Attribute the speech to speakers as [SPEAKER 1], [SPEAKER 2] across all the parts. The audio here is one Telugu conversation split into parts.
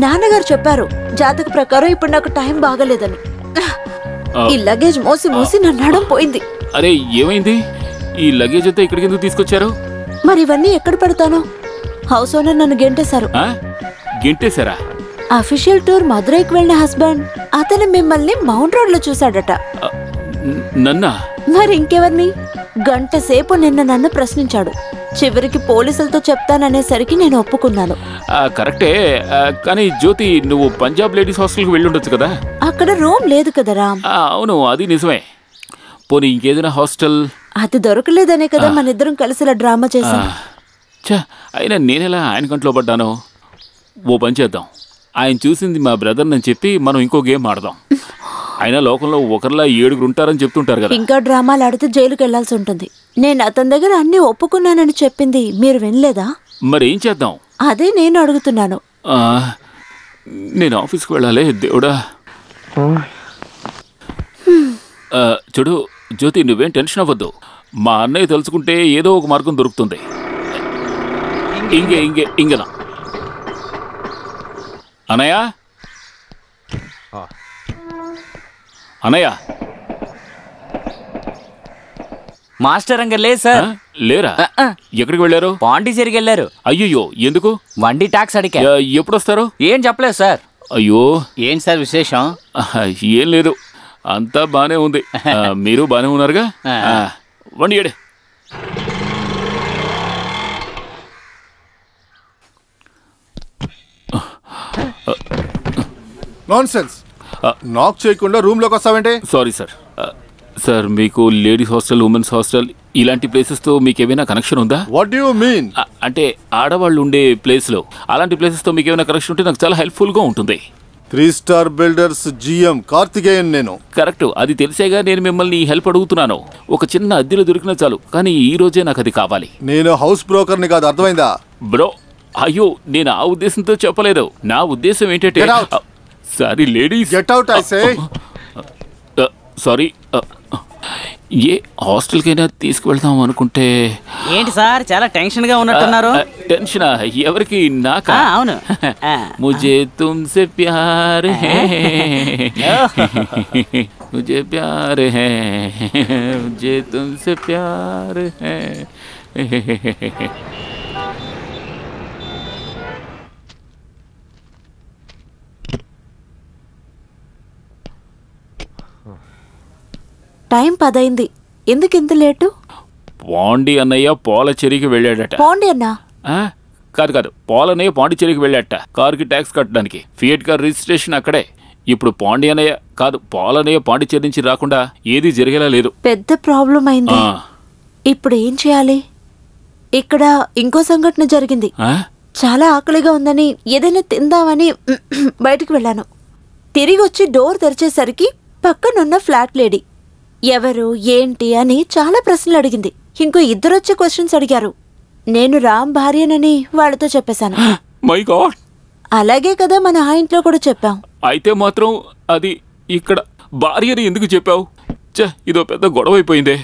[SPEAKER 1] నాన్నగారు చెప్పారు జాతక ప్రకారం ఇప్పుడు నాకు టైం బాగలేదని. ఈ లగేజ్ మోసి మోసి నా నడం పోయింది.
[SPEAKER 2] అరే ఏమైంది? ఈ లగేజ్ అంతా ఇక్కడికి ఎందుకు తీసుకొచ్చారు?
[SPEAKER 1] మరి ఇవన్నీ ఎక్కడ పెడతాను? హౌస్ ఓనర్ నన్ను గెంటేశారు.
[SPEAKER 2] గెంటేశారా?
[SPEAKER 1] అఫీషియల్ టూర్ మదురైకి వెళ్ళిన హస్బెండ్ అతను మిమ్మల్ని మౌంట్ రోడ్ లో చూశాడట.
[SPEAKER 2] నన్నా?
[SPEAKER 1] మరి ఇంకెవర్ని? గంట సేపు నిన్న నన్ను ప్రశ్నించాడు. చివరికి పోలీసులతో చెప్తాననేసరికి నేను ఒప్పుకున్నాను.
[SPEAKER 2] కరెక్టే, కానీ జ్యోతి నువ్వు పంజాబ్ లేడీస్ హాస్టల్కి వెళ్ళుండొచ్చు కదా?
[SPEAKER 1] అక్కడ రూమ్ లేదు కదా రామ్.
[SPEAKER 2] అవును, అది నిజమే. పోనీ ఇంకేదైనా హాస్టల్?
[SPEAKER 1] అది దొరకలేదనే కదా మన ఇద్దరం కలిసి ఇలా డ్రామా చేశాం.
[SPEAKER 2] అయినా నేనెలా ఆయన కంట్లో పడ్డాను? ఓ పని చేద్దాం, ఆయన చూసింది మా బ్రదర్ అని చెప్పి మనం ఇంకో గేమ్ ఆడదాం. అయినా లోకంలో ఒకరిలా 7 ఉంటారని చెప్తుంటారు కదా.
[SPEAKER 1] ఇంకా డ్రామాలు ఆడితే జైలుకి వెళ్లాల్సి ఉంటుంది. నేను అతని దగ్గర అన్ని ఒప్పుకున్నానని చెప్పింది మీరు వినలేదా?
[SPEAKER 2] మరి ఏం చేద్దాం?
[SPEAKER 1] అదే నేను అడుగుతున్నాను.
[SPEAKER 2] నేను ఆఫీస్కి వెళ్ళాలి. దేవుడా. చూడు జ్యోతి, నువ్వేం టెన్షన్ అవ్వద్దు. మా అన్నయ్య తెలుసుకుంటే ఏదో ఒక మార్గం దొరుకుతుంది. ఇంగేనా అన్నయ్య? అన్నయ్య
[SPEAKER 3] మాస్టర్ అంగ లేదు సార్.
[SPEAKER 2] లేరా? ఎక్కడికి వెళ్ళారు?
[SPEAKER 3] పాండిచేరికి వెళ్ళారు.
[SPEAKER 2] అయ్యో ఎందుకు?
[SPEAKER 3] వండి టాక్స్ అడిగా.
[SPEAKER 2] ఎప్పుడు వస్తారు?
[SPEAKER 3] ఏం చెప్పలేదు సార్.
[SPEAKER 2] అయ్యో
[SPEAKER 3] ఏంటి సార్ విశేషం?
[SPEAKER 2] ఏం లేదు, అంతా బానే ఉంది. మీరు బానే ఉన్నారుగా? వండి ఏడే.
[SPEAKER 4] నాన్సెన్స్. నాక్ చేయకుండా రూమ్ లోకి వస్తావంటే?
[SPEAKER 2] Sorry sir. సార్ మీకు లేడీస్ హాస్టల్, ఉమెన్స్ హాస్టల్ ఇలాంటి ప్లేసెస్ తో మీకు ఏమైనా కనెక్షన్ ఉందా?
[SPEAKER 4] What do you mean?
[SPEAKER 2] అంటే ఆడవాళ్ళు ఉండే ప్లేస్ లో అలాంటి ప్లేసెస్ తో మీకు ఏమైనా కనెక్షన్ ఉంటే నాకు చాలా హెల్ప్ఫుల్ గా ఉంటుంది.
[SPEAKER 4] 3 స్టార్ బిల్డర్స్ GM కార్తికేయన్ నేను.
[SPEAKER 2] కరెక్ట్, అది తెలిసేగా నేను మిమ్మల్ని హెల్ప్ అడుగుతున్నాను. ఒక చిన్న అద్దెలో దొరికినా చాలు, కానీ ఈ రోజే నాకు అది కావాలి.
[SPEAKER 4] నేను హౌస్ బ్రోకర్ని కాదు, అర్థమైందా?
[SPEAKER 2] బ్రో అయ్యో, నేను ఆ ఉద్దేశంతో చెప్పలేదు. నా ఉద్దేశం ఏంటంటే sorry ladies.
[SPEAKER 4] Get out I say.
[SPEAKER 2] Sorry. ఏ హాస్టల్కైనా తీసుకువెళ్తాం అనుకుంటే.
[SPEAKER 3] ఏంటి సార్ చాలా టెన్షన్ గా ఉన్నట్టున్నారు?
[SPEAKER 2] టెన్షనా? ఎవరికి? నాకా?
[SPEAKER 3] అవును.
[SPEAKER 2] ముझे तुमसे प्यार है, मुझे प्यार है, मुझे तुमसे प्यार है.
[SPEAKER 1] టైం 10 అయింది. ఎందుకు ఇంత లేటు?
[SPEAKER 2] పాండి అన్నయ్య పాలచెరికి వెళ్ళాడట.
[SPEAKER 1] పాండి అన్న?
[SPEAKER 2] కాదు, పాలన్నయ్య పాండిచేరికి వెళ్ళాడట కారుకి ట్యాక్స్ కట్టడానికి. ఫియట్ కార్ రిజిస్ట్రేషన్ అక్కడే. ఇప్పుడు పాండి అన్నయ్య కాదు, పాలన్నయ్య పాండిచేరి నుంచి రాకుండా ఏది జరిగేలా లేదు.
[SPEAKER 1] పెద్ద ప్రాబ్లం అయింది. ఇప్పుడు ఏం చేయాలి? ఇక్కడ ఇంకో సంఘటన జరిగింది. చాలా ఆకలిగా ఉందని ఏదైనా తిందామని బయటికి వెళ్ళాను. తిరిగి వచ్చి డోర్ తెరిచేసరికి పక్కనున్న ఫ్లాట్ లేడీ ఎవరు ఏంటి అని చాలా ప్రశ్నలు అడిగింది. ఇంకో 2 వచ్చి క్వశ్చన్స్ అడిగారు. నేను రామ్ భార్యనని వాళ్ళతో చెప్పేశాను.
[SPEAKER 2] My God.
[SPEAKER 1] అలాగే కదా మన ఆ ఇంట్లో కూడా చెప్పాం.
[SPEAKER 2] అయితే మాత్రం అది ఇక్కడ భార్యని ఎందుకు చెప్పావు? ఇదో పెద్ద గొడవ అయిపోయిందే.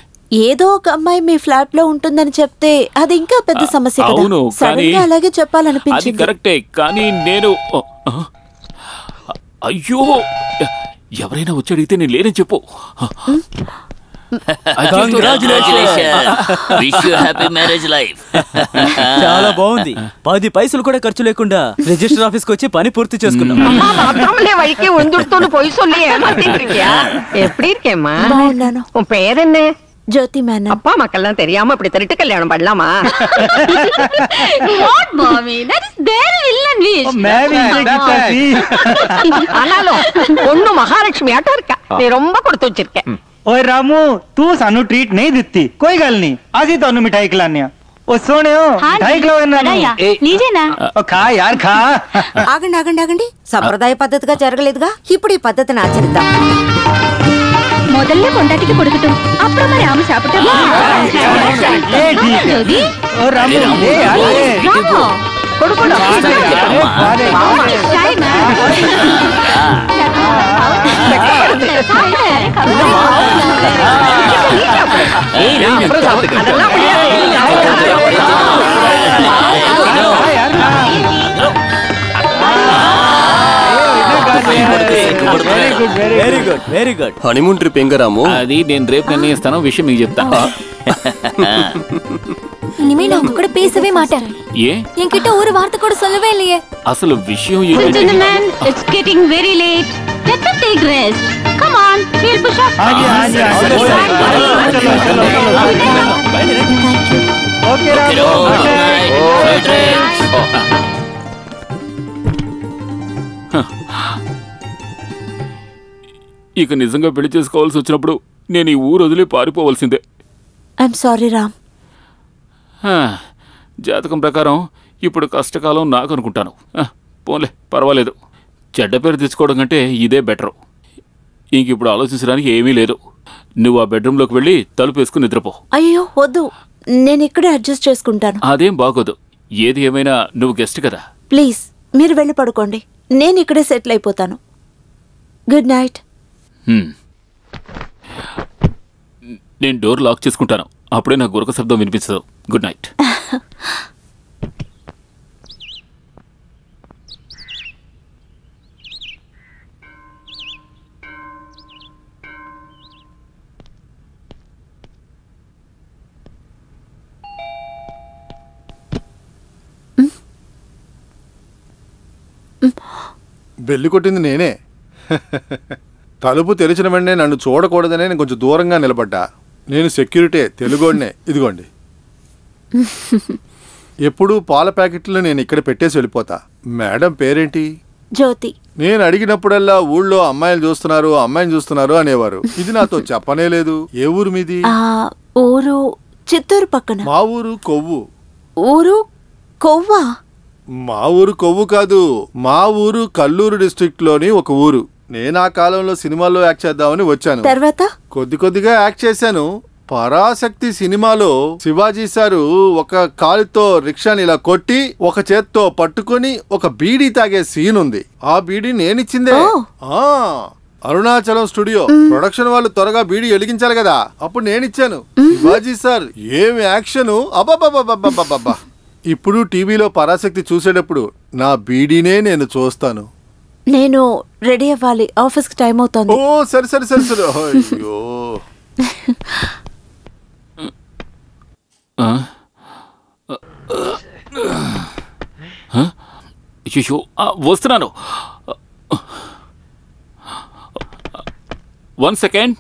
[SPEAKER 1] ఏదో ఒక అమ్మాయి మీ ఫ్లాట్ లో ఉంటుందని చెప్తే అది ఇంకా పెద్ద సమస్య కదా.
[SPEAKER 2] అవును,
[SPEAKER 1] సడన్ గా అలాగే చెప్పాలనిపించింది.
[SPEAKER 2] కరెక్టే, కానీ నేను అయ్యో ఎవరైనా వచ్చి అడిగితే నేను లేనని చెప్పు.
[SPEAKER 5] చాలా బాగుంది. 10 పైసలు కూడా ఖర్చు లేకుండా రిజిస్టర్ ఆఫీస్కి వచ్చి పని పూర్తి చేసుకున్నాం.
[SPEAKER 1] జ్యోతి మేనన్.
[SPEAKER 6] அப்பா மக்கள்லாம் தெரியாம இப்படி திருட்டு கல்யாணம் பண்ணலாமா?
[SPEAKER 7] What mommy? That is very villain wish.
[SPEAKER 6] ஆனாலும் பொண்ணு மகாலட்சுமி ஆட்டம் இருக்கா. நீ ரொம்ப கொடுத்து வச்சிருக்க.
[SPEAKER 8] ओए रामू, तू सानू ट्रीट नहीं दिती, कोई गल नहीं, असी तानू मिठाई खिलाने। ఆగండి ఆగండి ఆగండి సంప్రదాయ పద్ధతిగా జరగలేదుగా ఇప్పుడు ఈ పద్ధతిని ఆచరిద్దాం.
[SPEAKER 7] మొదల్లో కొండటికి కొడుకుతాం అప్పుడు మరి ఆమె శాపటం
[SPEAKER 5] very good very good.
[SPEAKER 9] Honeymoon trip ఎంగ రాము?
[SPEAKER 2] అది నేను రేపు నిర్ణయిస్తాను, విషయం మీకు చెప్తా.
[SPEAKER 10] இனிமே நான் உங்க கூட பேசவே மாட்டேன்.
[SPEAKER 2] ஏன்?
[SPEAKER 10] என்கிட்ட ஒரு வார்த்தை கூட சொல்லவே இல்லையே.
[SPEAKER 2] అసలు విషయం
[SPEAKER 7] Gentlemen, it's getting very late. Let us take rest. Come on, we'll push up.
[SPEAKER 10] Okay,
[SPEAKER 2] ఇక నిజంగా పెళ్లి చేసుకోవాల్సి వచ్చినప్పుడు నేను ఈ ఊరు వదిలి పారిపోవలసిందే.
[SPEAKER 1] I'm sorry Ram.
[SPEAKER 2] జాతకం ప్రకారం ఇప్పుడు కష్టకాలం నాకు అనుకుంటాను. పోన్లే, పర్వాలేదు. చెడ్డ పేరు తెచ్చుకోవడం కంటే ఇదే బెటరు. ఇంక ఇప్పుడు ఆలోచించడానికి ఏమీ లేదు. నువ్వు ఆ బెడ్రూమ్లోకి వెళ్ళి తలుపు వేసుకుని నిద్రపో.
[SPEAKER 1] అయ్యో వద్దు, నేను ఇక్కడే అడ్జస్ట్ చేసుకుంటాను.
[SPEAKER 2] అదేం బాగోదు. ఏది ఏమైనా నువ్వు గెస్ట్ కదా.
[SPEAKER 1] ప్లీజ్ మీరు వెళ్ళి పడుకోండి, నేను ఇక్కడే సెటిల్ అయిపోతాను. Good night.
[SPEAKER 2] నేను డోర్ లాక్ చేసుకుంటాను, అప్పుడే నాకు గురక శబ్దం వినిపించదు. Good night.
[SPEAKER 4] బెల్లి కొట్టింది నేనే. తలుపు తెరిచిన వెంటనే నన్ను చూడకూడదనే నేను కొంచెం దూరంగా నిలబడ్డా. నేను సెక్యూరిటీ, తెలుగోడినే. ఇదిగోండి. ఎప్పుడు పాల ప్యాకెట్లు నేను ఇక్కడ పెట్టేసి వెళ్ళిపోతా. మేడం పేరేంటి?
[SPEAKER 1] జ్యోతి.
[SPEAKER 4] నేను అడిగినప్పుడల్లా ఊళ్ళో అమ్మాయిలు చూస్తున్నారు, అమ్మాయిని చూస్తున్నారు అనేవారు. ఇది నాతో చెప్పనే లేదు. ఏ ఊరు మీది?
[SPEAKER 1] ఊరు చిత్తూరు పక్కన.
[SPEAKER 4] మా ఊరు కొవ్వు.
[SPEAKER 1] ఊరు కొవ్వా?
[SPEAKER 4] మా ఊరు కొవ్వు కాదు, మా ఊరు కల్లూరు డిస్ట్రిక్ట్ లోని ఒక ఊరు. నేను ఆ కాలంలో సినిమాల్లో యాక్ట్ చేద్దామని వచ్చాను.
[SPEAKER 1] తర్వాత
[SPEAKER 4] కొద్దిగా యాక్ట్ చేశాను. పరాశక్తి సినిమాలో శివాజీ సారు ఒక కాలుతో రిక్షాని ఇలా కొట్టి ఒక చేత్తో పట్టుకొని ఒక బీడీ తాగే సీన్ ఉంది. ఆ బీడీ నేనిచ్చిందే. అరుణాచలం స్టూడియో ప్రొడక్షన్ వాళ్ళు త్వరగా బీడీ వెలిగించాలి కదా, అప్పుడు నేనిచ్చాను. శివాజీ సార్ ఏం యాక్షన్! అబ్బా. ఇప్పుడు టీవీలో పరాశక్తి చూసేటప్పుడు నా బీడీనే నేను చూస్తాను.
[SPEAKER 1] నేను రెడీ అవ్వాలి, ఆఫీస్కి టైం అవుతుంది.
[SPEAKER 4] ఓ సరే. అయ్యో
[SPEAKER 2] వస్తున్నాను. 1 second.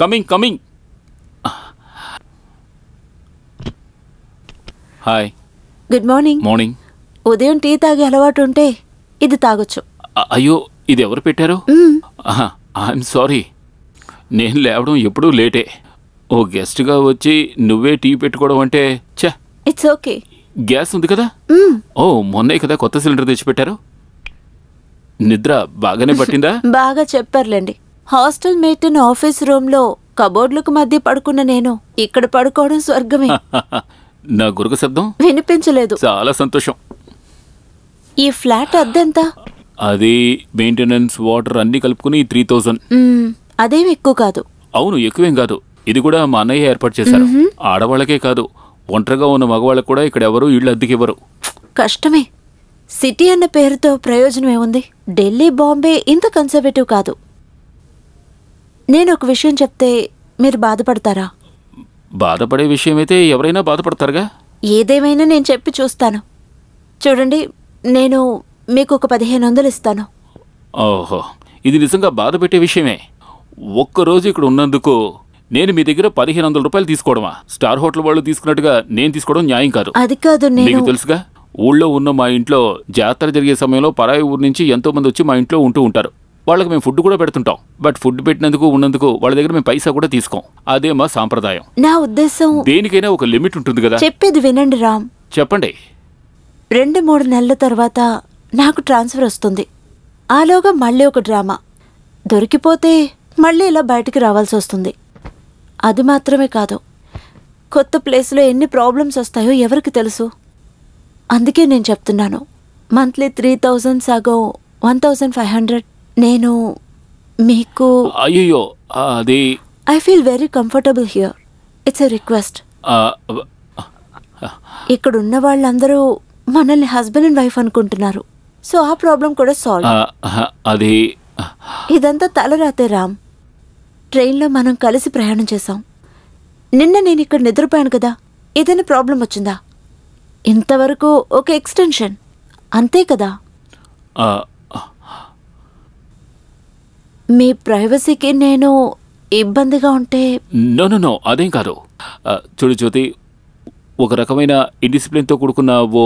[SPEAKER 2] Coming. Hi.
[SPEAKER 1] Good morning. ఉదయం టీ తాగే అలవాటు ఉంటే ఇది తాగొచ్చు.
[SPEAKER 2] అయ్యో, ఇది ఎవరు పెట్టారు? I'm sorry. నేను లేవడం ఎప్పుడూ లేటే. ఓ గెస్ట్గా వచ్చి నువ్వే టీ పెట్టుకోవడం అంటే ఛే.
[SPEAKER 1] It's okay.
[SPEAKER 2] గ్యాస్ ఉంది కదా? ఓ మొన్నే కదా కొత్త సిలిండర్ తెచ్చిపెట్టారు. నిద్ర బాగానే పట్టిందా?
[SPEAKER 1] బాగా చెప్పారులేండి. హాస్టల్ మేట్ ఆఫీస్ రూమ్ లో కబోర్డ్లకు మధ్య పడుకున్న నేను ఇక్కడ పడుకోవడం స్వర్గమే.
[SPEAKER 2] నా గురుక శబ్దం
[SPEAKER 1] వినిపించలేదు.
[SPEAKER 2] చాలా సంతోషం.
[SPEAKER 1] ఈ ఫ్లాట్ అద్దెంత?
[SPEAKER 2] అది మెయింటెనెన్స్, వాటర్ అన్ని కలుపుకుని 3000.
[SPEAKER 1] అదేం ఎక్కువ కాదు.
[SPEAKER 2] అవును, ఎక్కువేం కాదు. ఇది కూడా మా అన్నయ్య ఏర్పాటు చేశారు. ఆడవాళ్ళకే కాదు, ఒంటరిగా ఉన్న మగవాళ్ళకు కూడా ఇక్కడ ఎవరు ఇళ్ళు అద్దెకివ్వరు.
[SPEAKER 1] కష్టమే. సిటీ అన్న పేరుతో ప్రయోజనం ఏముంది? ఢిల్లీ, బాంబే ఇంత కన్సర్వేటివ్ కాదు. నేను ఒక విషయం చెప్తే మీరు బాధపడతారా?
[SPEAKER 2] బాధపడే విషయం అయితే ఎవరైనా బాధపడతారుగా.
[SPEAKER 1] ఏదేమైనా నేను చెప్పి చూస్తాను. చూడండి, నేను మీకు ఒక 1500 ఇస్తాను.
[SPEAKER 2] ఓహో, ఇది నిజంగా బాధ పెట్టే విషయమే. ఒక్కరోజు ఇక్కడ ఉన్నందుకు నేను మీ దగ్గర 1500 రూపాయలు తీసుకోవడమా? స్టార్ హోటల్ వాళ్ళు తీసుకున్నట్టుగా నేను తీసుకోవడం న్యాయం కాదు.
[SPEAKER 1] అది కాదు,
[SPEAKER 2] మీకు తెలుసుగా, ఊళ్ళో ఉన్న మా ఇంట్లో జాతర జరిగే సమయంలో పరాయి ఊరు నుంచి ఎంతో మంది వచ్చి మా ఇంట్లో ఉంటూ ఉంటారు. వాళ్ళకి మేము ఫుడ్ కూడా పెడుతుంటాం. బట్ ఫుడ్ పెట్టినందుకు ఉన్నందుకు వాళ్ళ దగ్గర మేము పైసా కూడా తీసుకోం. అదే మా సాంప్రదాయం.
[SPEAKER 1] నా ఉద్దేశం,
[SPEAKER 2] దేనికైనా ఒక లిమిట్ ఉంటుంది కదా.
[SPEAKER 1] చెప్పేది వినండి రామ్.
[SPEAKER 2] చెప్పండి.
[SPEAKER 1] 2-3 నెలల తర్వాత నాకు ట్రాన్స్ఫర్ వస్తుంది. ఆలోగా మళ్ళీ ఒక డ్రామా. దొరికిపోతే మళ్ళీ ఇలా బయటికి రావాల్సి వస్తుంది. అది మాత్రమే కాదు, కొత్త ప్లేస్లో ఎన్ని ప్రాబ్లమ్స్ వస్తాయో ఎవరికి తెలుసు. అందుకే నేను చెప్తున్నాను, మంత్లీ 3000 సగం 1500. నేను మీకు
[SPEAKER 2] అయ్యో అది
[SPEAKER 1] I feel very comfortable here. It's a request. ఇక్కడ ఉన్న వాళ్ళందరూ మనల్ని హస్బెండ్ అండ్ వైఫ్ అనుకుంటున్నారు. సో ఆ ప్రాబ్లం కూడా సాల్వ్.
[SPEAKER 2] అది
[SPEAKER 1] ఇదంతా తలరాతే రామ్. ట్రైన్లో మనం కలిసి ప్రయాణం చేశాం. నిన్న నేను ఇక్కడ నిద్రపోయాను కదా, ఏదైనా ప్రాబ్లం వచ్చిందా? ఇంతవరకు ఒక ఎక్స్టెన్షన్ అంతే కదా. మీ ప్రైవసీకి నేను ఇబ్బందిగా ఉంటే
[SPEAKER 2] నో అదేం కాదు. చూడు జ్యోతి, ఒక రకమైన ఇండిసిప్లిన్తో కూడుకున్న ఓ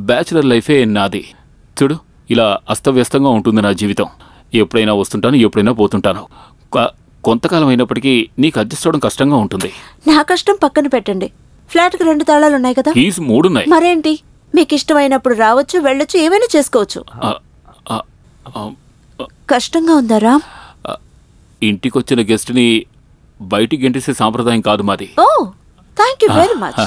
[SPEAKER 2] బ్యాచులర్ లైఫే నాది. చూడు, ఇలా అస్తవ్యస్తంగా ఉంటుంది నా జీవితం. ఎప్పుడైనా వస్తుంటాను, ఎప్పుడైనా పోతుంటాను. కొంతకాలం అయినప్పటికీ నీకు అడ్జస్ట్ అవ్వడం కష్టంగా ఉంటుంది.
[SPEAKER 1] నా కష్టం పక్కన పెట్టండి. ఫ్లాట్కి 2 తాళాలు ఉన్నాయి కదా.
[SPEAKER 2] కీస్ 3 ఉన్నాయి.
[SPEAKER 1] మరేంటి, మీకు ఇష్టమైనప్పుడు రావచ్చు, వెళ్ళొచ్చు, ఏమైనా చేసుకోవచ్చు. కష్టంగా ఉందా రామ్?
[SPEAKER 2] ఇంటికొచ్చిన గెస్ట్ని బయటికి గెంటేసే సాంప్రదాయం కాదు మాది.
[SPEAKER 1] ఓ, థ్యాంక్ యూ వెరీ మచ్.